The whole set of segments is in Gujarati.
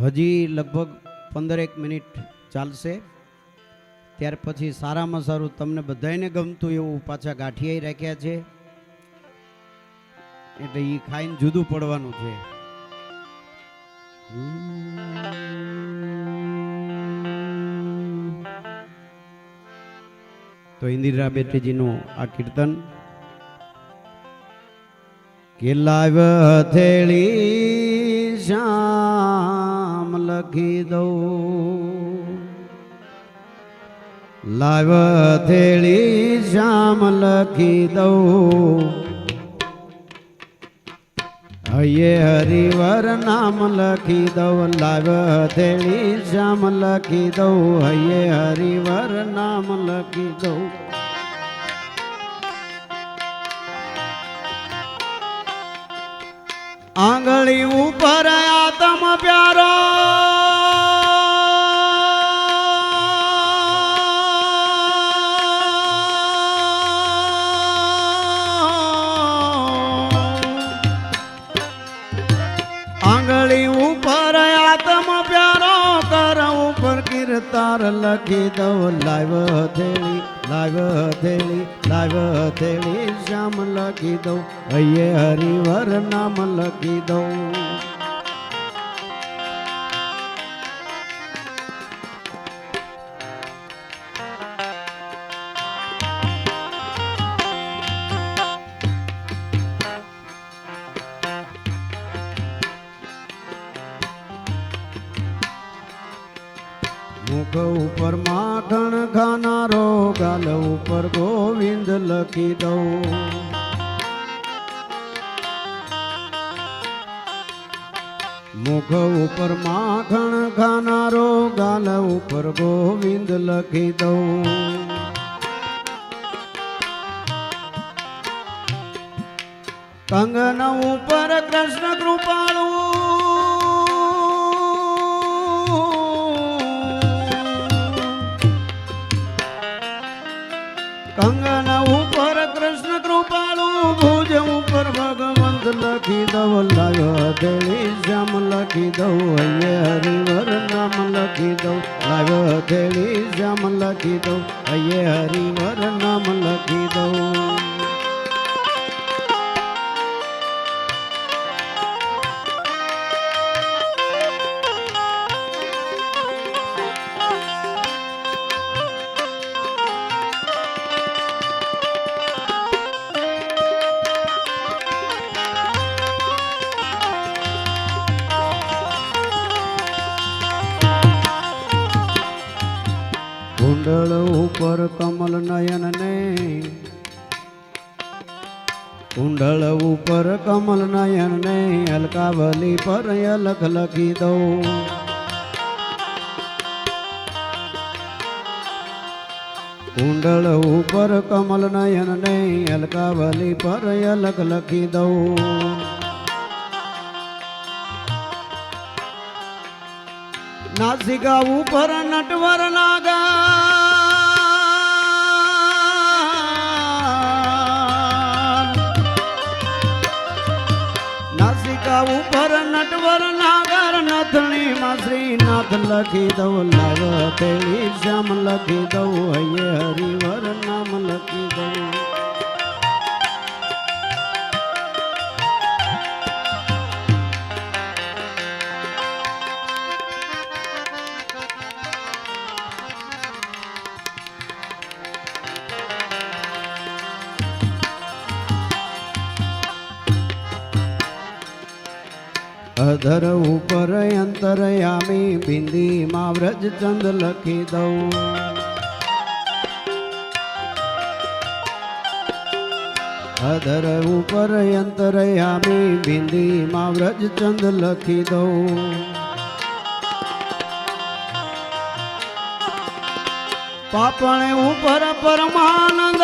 હજી લગભગ 15 મિનિટ ચાલશે. ત્યાર પછી સારામાં સારું તમને બધાને ગમતું એવું પાછા ગાંઠિયા રાખ્યા છે, એટલે એ ખાઈને જુદું પડવાનું છે. તો ઇન્દિરા બેટીજીનું આ કીર્તન કે લાવ હથેળી શ્યામ લખી દઉં, લાવ હથેળી શ્યામ લખી દઉં, હૈયે હરિવર નામ લખી દઉં, લાવ હથેળી શ્યામ લખી દઉં, હૈયે હરિવર નામ લખી દઉં. આંગળી ઉપર આતમ પ્યારો આંગળી ઉપર આતમ પ્યારો કર ઉપર કીર્તાર લખી દઉં, લાવ હથેળી લાવ હથેળી લાવ હથેળી શ્યામ લખી દઉં, હૈયે હરિવર નામ લખી દઉં. મુખ ઉપર માખણ ખાનારો ગાલ ઉપર ગોવિંદ લખી દઉં, મુખ ઉપર માખણ ખાનારો ગાલ ઉપર ગોવિંદ લખી દઉં. કંગન ઉપર કૃષ્ણ કૃપાળુ, કંગન ઉપર કૃષ્ણ કૃપાળુ, ભુજ ઉપર ભગવંત લખી દઉં, લાવ હથેળી શ્યામ લખી દઉં, હૈયે હરિવર નામ લખી દઉં, લાવ હથેળી શ્યામ લખી દઉં, હૈયે હરિવર નામ લખી દઉં. કુંડળ ઉપર કમલ નયન ને, કુંડળ ઉપર કમલ નયન ને, અલકાવલી પર અલખ લખી દઉં, કુંડળ ઉપર કમલ નયન ને, અલકાવલી પર અલખ લખી દઉં. નાસિકા ઉપર નટવર નાગા, નાસિકા ઉપર નટવર નાગર, નથણી માં શ્રીનાથ લખી દઉં, લાવ હથેળી શ્યામ લખી દઉં, હૈયે હરિવર નામ લખી દઉં. અધર ઉપર અંતરયામી, બિંદી માં વ્રજ ચંદ લખી દઉં, અધર ઉપર અંતરયામી, બિંદી માં વ્રજ ચંદ લખી દઉં. પાપણે ઉપર પરમાનંદ,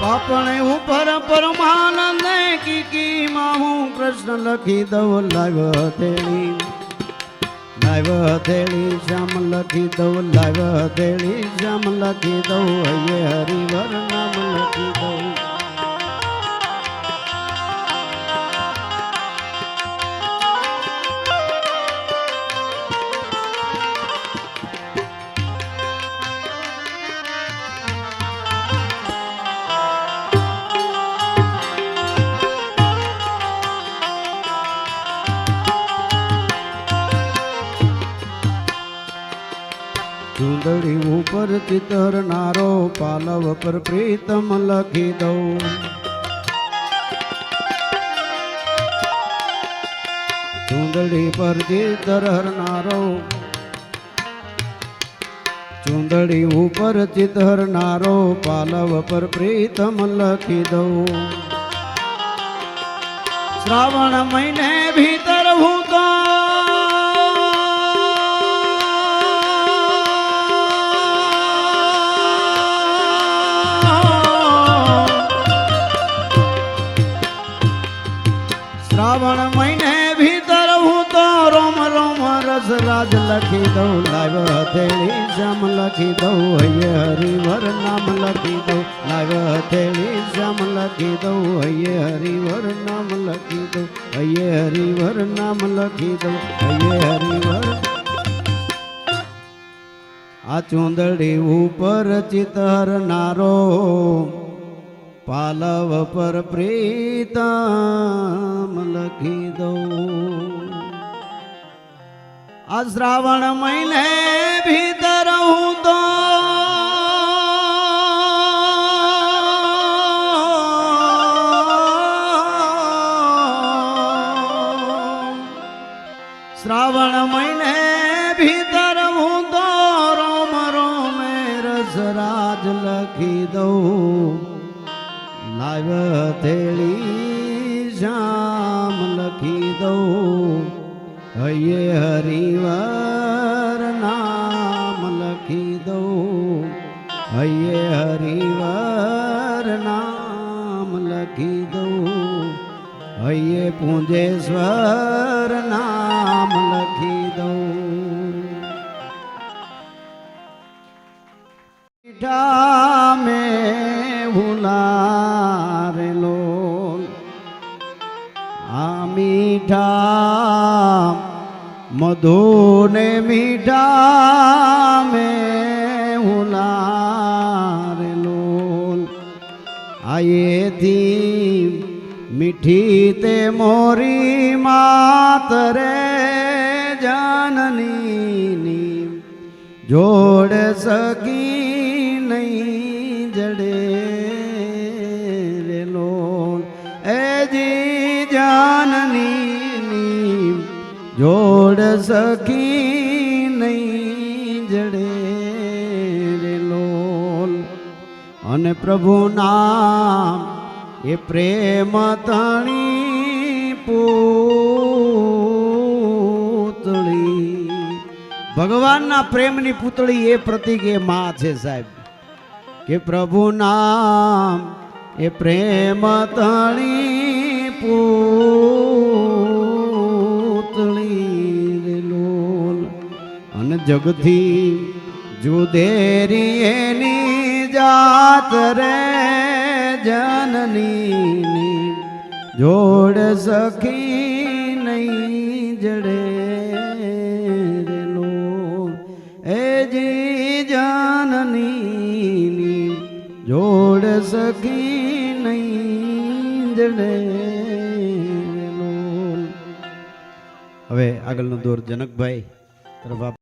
પાપણે ઉપર પરમાનંદ કીકી માં હું કૃષ્ણ લખી દઉં, લાવ હથેળી લાવ હથેળી શ્યામ લખી દઉં લાવ હથેળી શ્યામ લખી દઉં હૈયે હરિવર નામ લખી દઉં ચૂંદડી ઉપર ચિતરનારો પાલવ પર પ્રીતમ લખી દઉં ચૂંદડી પર ચિતરનારો ચૂંદડી ઉપર ચિતરનારો પાલવ પર પ્રીતમ લખી દઉં શ્રાવણ મહિને ભીતર હું તો શ્રાવણ મહિને ભીતર હું તો રોમ રોમ રસરાજ લખી દઉં લાવ હથેળી શ્યામ લખી દઉં હૈયે હરિવર નામ લખી દઉં લાવ હથેળી શ્યામ લખી દઉં હૈયે હરિવર નામ લખી દઉં હૈયે હરિવર નામ લખી દઉં હૈયે હરિવર આ ચૂંદડી ઉપર ચિતરનારો પાલવ પર પ્રીતમ લખી દઉં આ શ્રાવણ મહિને ભીતર હું તો શ્રાવણ મહિને ભીતર હું તો રોમ રોમે રસરાજ લખી દઉં લાવ હથેળી શ્યામ લખી દઉં હૈયે હરિવર નામ લખી દઉં હૈયે હરિવર નામ લખી દઉં હૈયે પૂંજેશ્વર નામ લખી દઉં મીઠા મેં ભૂલારેલો આ મીઠા મધુને મીઠા મેં ભૂલારેલો આયેથી મીઠી તે મોરી માતરે જાનની જોડ સકી નહીં જડે રેલો એજી જાનની જોડ સકી નહીં જડે રેલો અને પ્રભુ નામ એ પ્રેમ તણી પૂતળી ભગવાનના પ્રેમની પૂતળી એ પ્રતીક એ માં છે સાહેબ કે પ્રભુ નામ એ પ્રેમ તણી પૂતળી લોલ અને જગથી જુદેરી એની જાત રે જનની જોડ સખી નહીં જડે રેલો એજી જનની જોડ સખી નહીં જડે રેલો. હવે આગળનો દોર જનકભાઈ તરફ